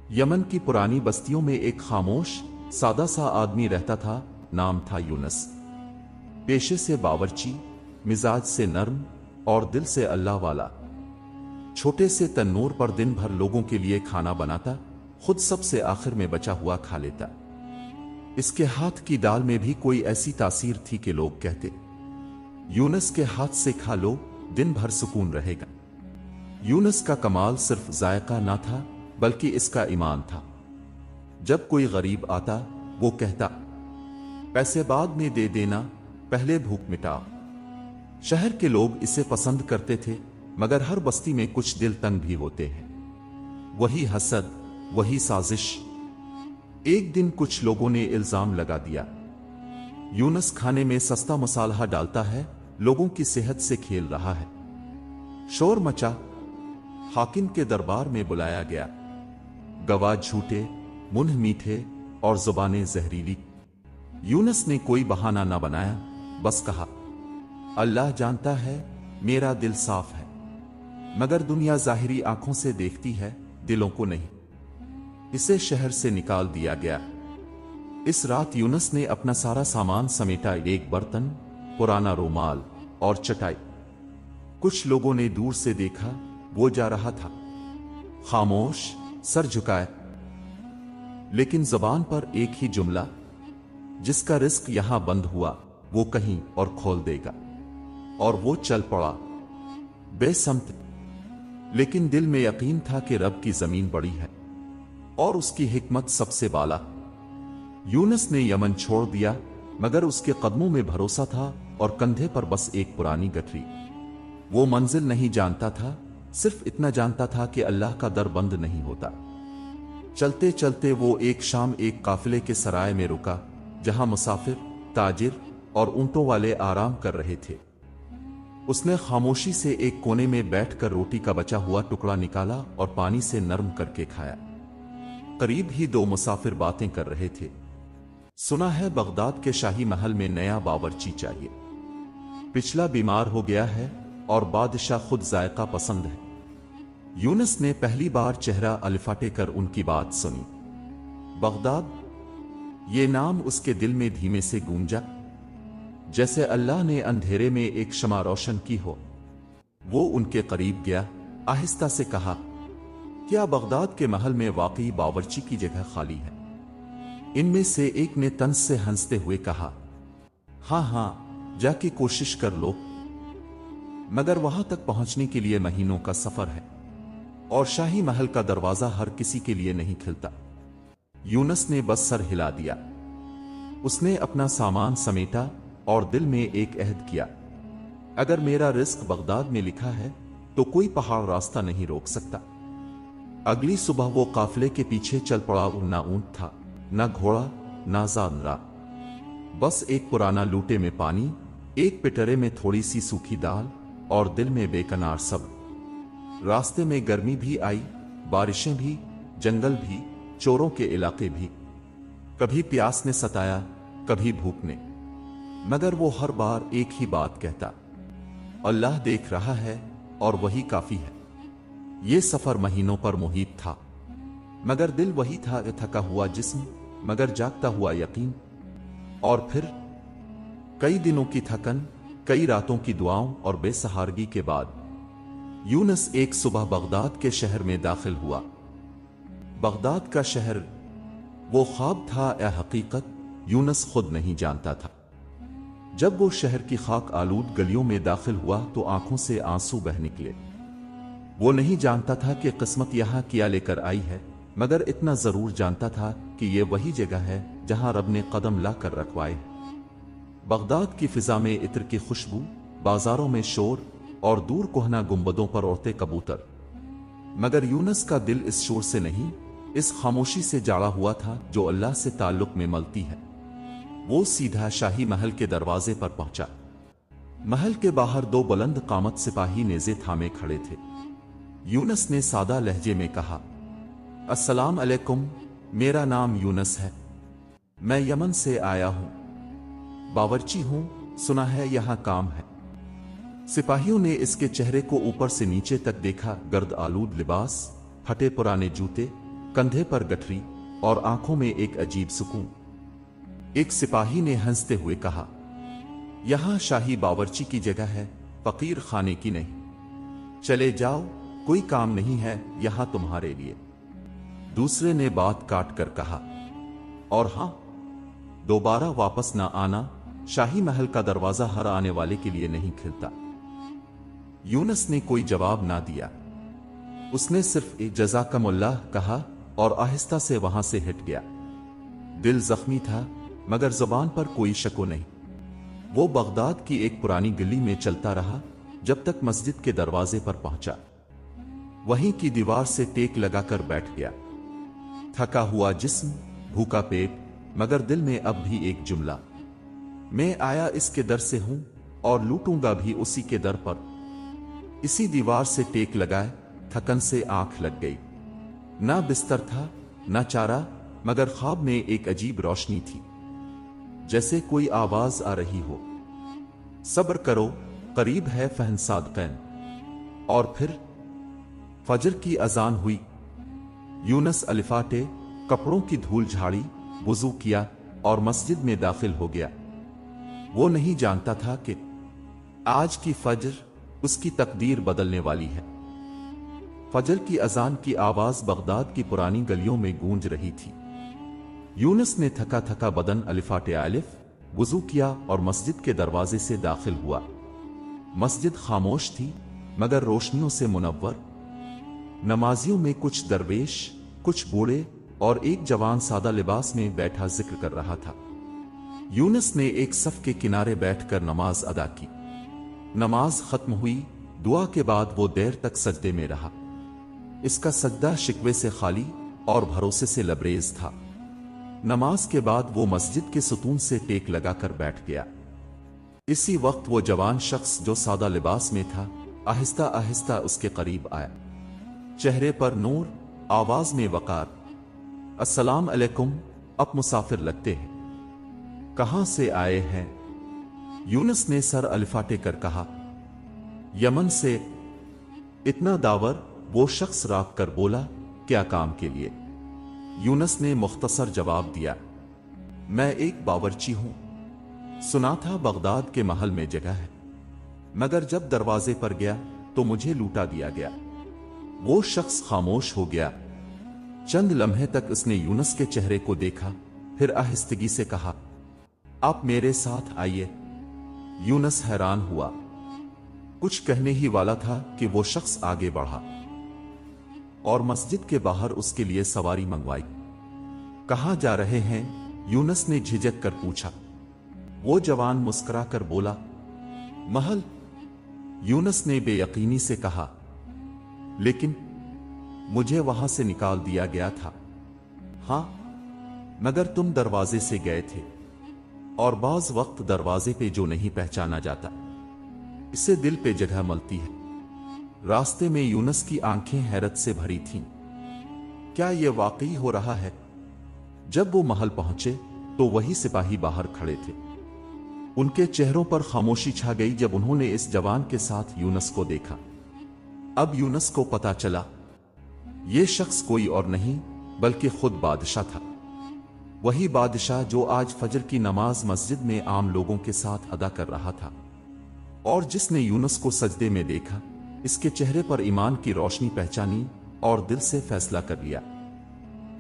Yemen की पुरानी बस्तियों में एक खामोश सादा सा आदमी रहता था। नाम था यूनुस। पेशे से बावर्ची, मिजाज से नर्म और दिल से अल्लाह वाला। छोटे से तन्नूर पर दिन भर लोगों के लिए खाना बनाता, खुद सबसे आखिर में बचा हुआ खा लेता। इसके हाथ की दाल में भी कोई ऐसी तासीर थी कि लोग कहते, यूनुस के हाथ से खा लो, दिन भर सुकून रहेगा। यूनुस का कमाल सिर्फ जायका ना था, बल्कि इसका ईमान था। जब कोई गरीब आता, वो कहता, पैसे बाद में दे देना, पहले भूख मिटा। शहर के लोग इसे पसंद करते थे, मगर हर बस्ती में कुछ दिल तंग भी होते हैं। वही हसद, वही साजिश। एक दिन कुछ लोगों ने इल्जाम लगा दिया, यूनुस खाने में सस्ता मसाला डालता है, लोगों की सेहत से खेल रहा है। शोर मचा, हाकिम के दरबार में बुलाया गया। गवाह झूठे, मुंह मीठे और जुबानें जहरीली। यूनुस ने कोई बहाना न बनाया, बस कहा, अल्लाह जानता है मेरा दिल साफ है, मगर दुनिया जाहिरी आंखों से देखती है, दिलों को नहीं। इसे शहर से निकाल दिया गया। इस रात यूनुस ने अपना सारा सामान समेटा, एक बर्तन, पुराना रुमाल और चटाई। कुछ लोगों ने दूर से देखा, वो जा रहा था खामोश, सर झुकाए, लेकिन जबान पर एक ही जुमला, जिसका रिस्क यहां बंद हुआ वो कहीं और खोल देगा। और वो चल पड़ा बेसमत, लेकिन दिल में यकीन था कि रब की जमीन बड़ी है और उसकी हिकमत सबसे बाला। यूनुस ने यमन छोड़ दिया, मगर उसके कदमों में भरोसा था और कंधे पर बस एक पुरानी गठरी। वो मंजिल नहीं जानता था, सिर्फ इतना जानता था कि अल्लाह का दर बंद नहीं होता। चलते चलते वो एक शाम एक काफिले के सराय में रुका, जहां मुसाफिर, ताजिर और ऊंटों वाले आराम कर रहे थे। उसने खामोशी से एक कोने में बैठकर रोटी का बचा हुआ टुकड़ा निकाला और पानी से नरम करके खाया। करीब ही दो मुसाफिर बातें कर रहे थे। सुना है बगदाद के शाही महल में नया बावर्ची चाहिए, पिछला बीमार हो गया है और बादशाह खुद जायका पसंद है। यूनुस ने पहली बार चेहरा अलिफाटे कर उनकी बात सुनी। बगदाद, ये नाम उसके दिल में धीमे से गूंजा, जैसे अल्लाह ने अंधेरे में एक शमा रोशन की हो। वो उनके करीब गया, आहिस्ता से कहा, क्या बगदाद के महल में वाकई बावर्ची की जगह खाली है? इनमें से एक ने तंज से हंसते हुए कहा, हां हां, जाके कोशिश कर लो, मगर वहां तक पहुंचने के लिए महीनों का सफर है और शाही महल का दरवाजा हर किसी के लिए नहीं खिलता। यूनुस ने बस सर हिला दिया। उसने अपना सामान समेटा और दिल में एक अहद किया, अगर मेरा रिस्क बगदाद में लिखा है तो कोई पहाड़ रास्ता नहीं रोक सकता। अगली सुबह वो काफिले के पीछे चल पड़ा। ना ऊंट था, ना घोड़ा, ना जानरा, बस एक पुराना लूटे में पानी, एक पिटरे में थोड़ी सी सूखी दाल और दिल में बेकनार सब्र। रास्ते में गर्मी भी आई, बारिशें भी, जंगल भी, चोरों के इलाके भी। कभी प्यास ने सताया, कभी भूख ने, मगर वो हर बार एक ही बात कहता, अल्लाह देख रहा है और वही काफी है। ये सफर महीनों पर मुहित था, मगर दिल वही था, थका हुआ जिस्म मगर जागता हुआ यकीन। और फिर कई दिनों की थकन, कई रातों की दुआओं और बेसहारगी के बाद यूनुस एक सुबह बगदाद के शहर में दाखिल हुआ। बगदाद का शहर वो ख्वाब था या हकीकत, यूनुस खुद नहीं जानता था। जब वो शहर की खाक आलूद गलियों में दाखिल हुआ तो आंखों से आंसू बह निकले। वो नहीं जानता था कि किस्मत यहां क्या लेकर आई है, मगर इतना जरूर जानता था कि ये वही जगह है जहां रब ने कदम ला कर रखवाए। बगदाद की फिजा में इत्र की खुशबू, बाजारों में शोर और दूर कोहना गुंबदों पर उड़ते कबूतर। मगर यूनुस का दिल इस शोर से नहीं, इस खामोशी से जाड़ा हुआ था जो अल्लाह से ताल्लुक में मलती है। वो सीधा शाही महल के दरवाजे पर पहुंचा। महल के बाहर दो बुलंद कामत सिपाही नेज़े थामे खड़े थे। यूनुस ने सादा लहजे में कहा, अस्सलाम अलैकुम, मेरा नाम यूनुस है, मैं यमन से आया हूं, बावर्ची हूं, सुना है यहां काम है। सिपाहियों ने इसके चेहरे को ऊपर से नीचे तक देखा। गर्द आलूद लिबास, फटे पुराने जूते, कंधे पर गठरी और आंखों में एक अजीब सुकून। एक सिपाही ने हंसते हुए कहा, यहां शाही बावर्ची की जगह है, फकीर खाने की नहीं। चले जाओ, कोई काम नहीं है यहां तुम्हारे लिए। दूसरे ने बात काट कर कहा, और हां, दोबारा वापस ना आना, शाही महल का दरवाजा हर आने वाले के लिए नहीं खिलता। यूनस ने कोई जवाब ना दिया। उसने सिर्फ एक जज़ाकमुल्लाह कहा और आहिस्ता से वहां से हट गया। दिल जख्मी था मगर जुबान पर कोई शको नहीं। वो बगदाद की एक पुरानी गली में चलता रहा जब तक मस्जिद के दरवाजे पर पहुंचा। वहीं की दीवार से टेक लगाकर बैठ गया। थका हुआ जिस्म, भूखा पेट, मगर दिल में अब भी एक जुमला, मैं आया इसके दर से हूं और लूटूंगा भी उसी के दर पर। इसी दीवार से टेक लगाए थकन से आंख लग गई। ना बिस्तर था ना चारा, मगर ख्वाब में एक अजीब रोशनी थी, जैसे कोई आवाज आ रही हो, सब्र करो, करीब है फहन सादकैन। और फिर फजर की अजान हुई। यूनस अलिफाटे, कपड़ों की धूल झाड़ी, वुजू किया और मस्जिद में दाखिल हो गया। वो नहीं जानता था कि आज की फजर उसकी तकदीर बदलने वाली है। फजर की अजान की आवाज बगदाद की पुरानी गलियों में गूंज रही थी। यूनस ने थका थका बदन अलिफाटे अलिफ, वुजू किया और मस्जिद के दरवाजे से दाखिल हुआ। मस्जिद खामोश थी मगर रोशनियों से मुनव्वर। नमाजियों में कुछ दरवेश, कुछ बूढ़े और एक जवान सादा लिबास में बैठा जिक्र कर रहा था। यूनस ने एक सफ के किनारे बैठकर नमाज अदा की। नमाज खत्म हुई। दुआ के बाद वो देर तक सजदे में रहा। इसका सजदा शिकवे से खाली और भरोसे से लबरेज था। नमाज के बाद वो मस्जिद के सुतून से टेक लगाकर बैठ गया। इसी वक्त वो जवान शख्स जो सादा लिबास में था आहिस्ता आहिस्ता उसके करीब आया। चेहरे पर नूर, आवाज में वकार, अस्सलाम अलैकुम, आप मुसाफिर लगते हैं, कहां से आए हैं? यूनस ने सर अलिफाटे कर कहा, यमन से। इतना दावर वो शख्स राख कर बोला, क्या काम के लिए? यूनस ने मुख्तसर जवाब दिया, मैं एक बावर्ची हूं। सुना था बगदाद के महल में जगह है, मगर जब दरवाजे पर गया तो मुझे लूटा दिया गया। वो शख्स खामोश हो गया। चंद लम्हे तक उसने यूनस के चेहरे को देखा, फिर आहिस्तगी से कहा, आप मेरे साथ आइए। यूनस हैरान हुआ। कुछ कहने ही वाला था कि वो शख्स आगे बढ़ा और मस्जिद के बाहर उसके लिए सवारी मंगवाई। कहां जा रहे हैं? यूनस ने झिझक कर पूछा। वो जवान मुस्कुरा कर बोला, महल। यूनस ने बेयकीनी से कहा, लेकिन मुझे वहां से निकाल दिया गया था। हां, मगर तुम दरवाजे से गए थे, और बाज वक्त दरवाजे पे जो नहीं पहचाना जाता, इससे दिल पे जगह मिलती है। रास्ते में यूनस की आंखें हैरत से भरी थीं। क्या यह वाकई हो रहा है? जब वो महल पहुंचे तो वही सिपाही बाहर खड़े थे। उनके चेहरों पर खामोशी छा गई जब उन्होंने इस जवान के साथ यूनस को देखा। अब यूनस को पता चला, यह शख्स कोई और नहीं बल्कि खुद बादशाह था। वही बादशाह जो आज फजर की नमाज मस्जिद में आम लोगों के साथ अदा कर रहा था, और जिसने यूनस को सजदे में देखा, इसके चेहरे पर ईमान की रोशनी पहचानी और दिल से फैसला कर लिया,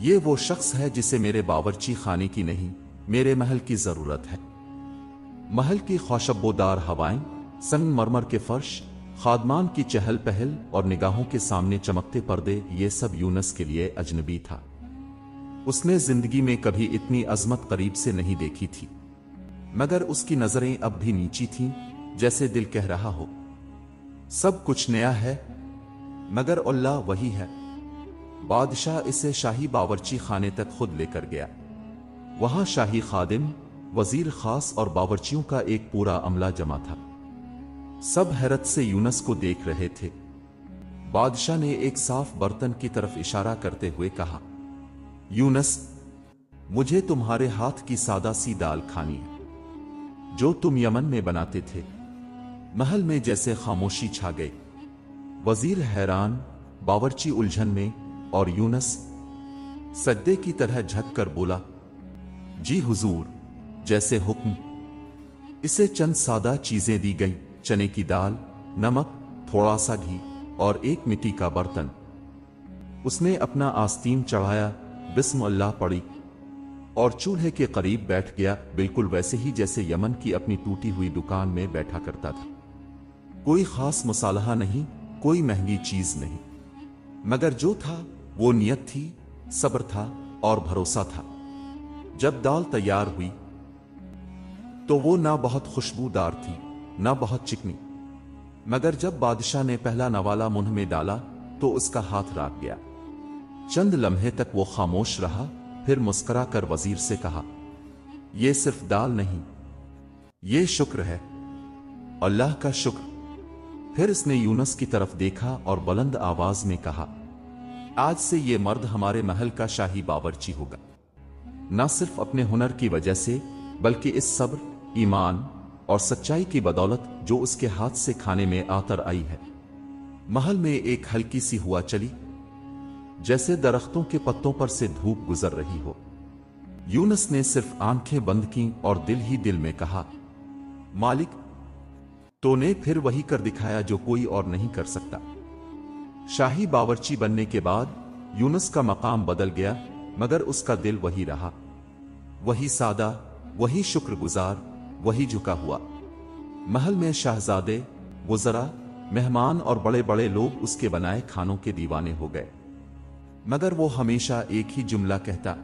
ये वो शख्स है जिसे मेरे बावर्ची खाने की नहीं, मेरे महल की जरूरत है। महल की खुशबूदार हवाएं, संगमरमर के फर्श, खादमान की चहल पहल और निगाहों के सामने चमकते पर्दे, ये सब यूनस के लिए अजनबी था। उसने जिंदगी में कभी इतनी अजमत करीब से नहीं देखी थी, मगर उसकी नजरें अब भी नीची थीं, जैसे दिल कह रहा हो, सब कुछ नया है मगर अल्लाह वही है। बादशाह इसे शाही बावर्ची खाने तक खुद लेकर गया। वहां शाही खादिम, वजीर खास और बावर्चियों का एक पूरा अमला जमा था। सब हैरत से यूनस को देख रहे थे। बादशाह ने एक साफ बर्तन की तरफ इशारा करते हुए कहा, यूनस, मुझे तुम्हारे हाथ की सादा सी दाल खानी है, जो तुम यमन में बनाते थे। महल में जैसे खामोशी छा गई। वजीर हैरान, बावर्ची उलझन में, और यूनस सज्दे की तरह झुक कर बोला, जी हुजूर, जैसे हुक्म। इसे चंद सादा चीजें दी गई, चने की दाल, नमक, थोड़ा सा घी और एक मिट्टी का बर्तन। उसने अपना आस्तीन चढ़ाया, बिस्मिल्लाह पढ़ी और चूल्हे के करीब बैठ गया, बिल्कुल वैसे ही जैसे यमन की अपनी टूटी हुई दुकान में बैठा करता था। कोई खास मसाला नहीं, कोई महंगी चीज नहीं, मगर जो था वो नियत थी, सब्र था और भरोसा था। जब दाल तैयार हुई तो वो ना बहुत खुशबूदार थी, ना बहुत चिकनी, मगर जब बादशाह ने पहला नवाला मुंह में डाला तो उसका हाथ राग गया। चंद लम्हे तक वो खामोश रहा, फिर मुस्कुरा कर वजीर से कहा, ये सिर्फ दाल नहीं, ये शुक्र है, अल्लाह का शुक्र। फिर इसने यूनुस की तरफ देखा और बुलंद आवाज में कहा, आज से ये मर्द हमारे महल का शाही बावर्ची होगा, न सिर्फ अपने हुनर की वजह से बल्कि इस सब्र, ईमान और सच्चाई की बदौलत जो उसके हाथ से खाने में आतर आई है। महल में एक हल्की सी हवा चली, जैसे दरख्तों के पत्तों पर से धूप गुजर रही हो। यूनुस ने सिर्फ आंखें बंद की और दिल ही दिल में कहा, मालिक, तूने फिर वही कर दिखाया जो कोई और नहीं कर सकता। शाही बावर्ची बनने के बाद यूनुस का मकाम बदल गया, मगर उसका दिल वही रहा, वही सादा, वही शुक्रगुजार, वही झुका हुआ। महल में शहजादे, वज़रा, मेहमान और बड़े बड़े लोग उसके बनाए खानों के दीवाने हो गए, मगर वो हमेशा एक ही जुमला कहता,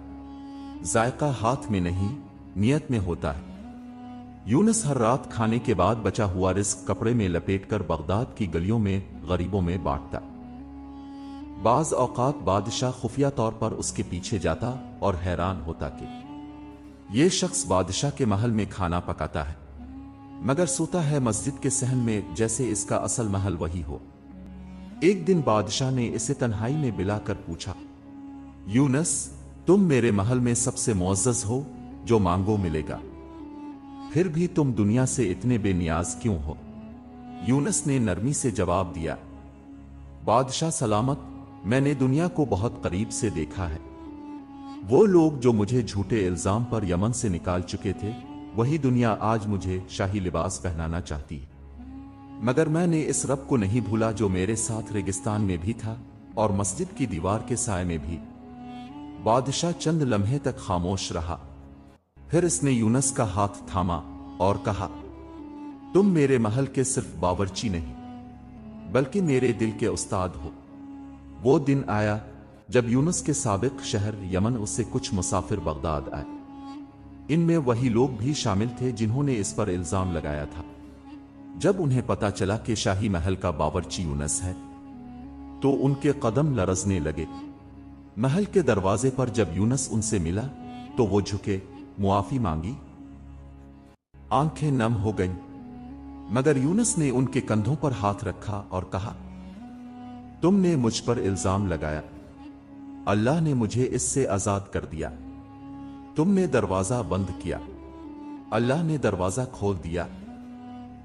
जायका हाथ में नहीं, नियत में होता है। यूनुस हर रात खाने के बाद बचा हुआ रिस्क कपड़े में लपेटकर बगदाद की गलियों में गरीबों में बांटता। बाज औकात बादशाह खुफिया तौर पर उसके पीछे जाता और हैरान होता कि ये शख्स बादशाह के महल में खाना पकाता है, मगर सोता है मस्जिद के सहन में, जैसे इसका असल महल वही हो। एक दिन बादशाह ने इसे तन्हाई में बिलाकर पूछा, यूनुस, तुम मेरे महल में सबसे मुअज़्ज़ज़ हो, जो मांगो मिलेगा, फिर भी तुम दुनिया से इतने बेनियाज क्यों हो? यूनुस ने नरमी से जवाब दिया, बादशाह सलामत, मैंने दुनिया को बहुत करीब से देखा है। वो लोग जो मुझे झूठे इल्जाम पर यमन से निकाल चुके थे, वही दुनिया आज मुझे शाही लिबास पहनाना चाहती है। मगर मैंने इस रब को नहीं भूला जो मेरे साथ रेगिस्तान में भी था और मस्जिद की दीवार के साए में भी। बादशाह चंद लम्हे तक खामोश रहा, फिर इसने यूनुस का हाथ थामा और कहा, तुम मेरे महल के सिर्फ बावर्ची नहीं, बल्कि मेरे दिल के उस्ताद हो। वो दिन आया जब यूनुस के साबिक शहर यमन उससे कुछ मुसाफिर बगदाद आए। इनमें वही लोग भी शामिल थे जिन्होंने इस पर इल्जाम लगाया था। जब उन्हें पता चला कि शाही महल का बावर्ची यूनुस है, तो उनके कदम लरजने लगे। महल के दरवाजे पर जब यूनुस उनसे मिला तो वो झुके, मुआफी मांगी, आंखें नम हो गईं, मगर यूनुस ने उनके कंधों पर हाथ रखा और कहा, तुमने मुझ पर इल्जाम लगाया, अल्लाह ने मुझे इससे आजाद कर दिया। तुमने दरवाजा बंद किया, अल्लाह ने दरवाजा खोल दिया।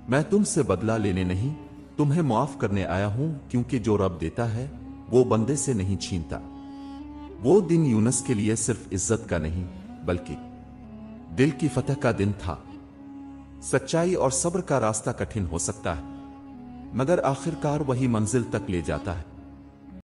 मैं तुमसे बदला लेने नहीं, तुम्हें माफ करने आया हूं, क्योंकि जो रब देता है वो बंदे से नहीं छीनता। वो दिन यूनुस के लिए सिर्फ इज्जत का नहीं, बल्कि दिल की फतह का दिन था। सच्चाई और सब्र का रास्ता कठिन हो सकता है, मगर आखिरकार वही मंजिल तक ले जाता है।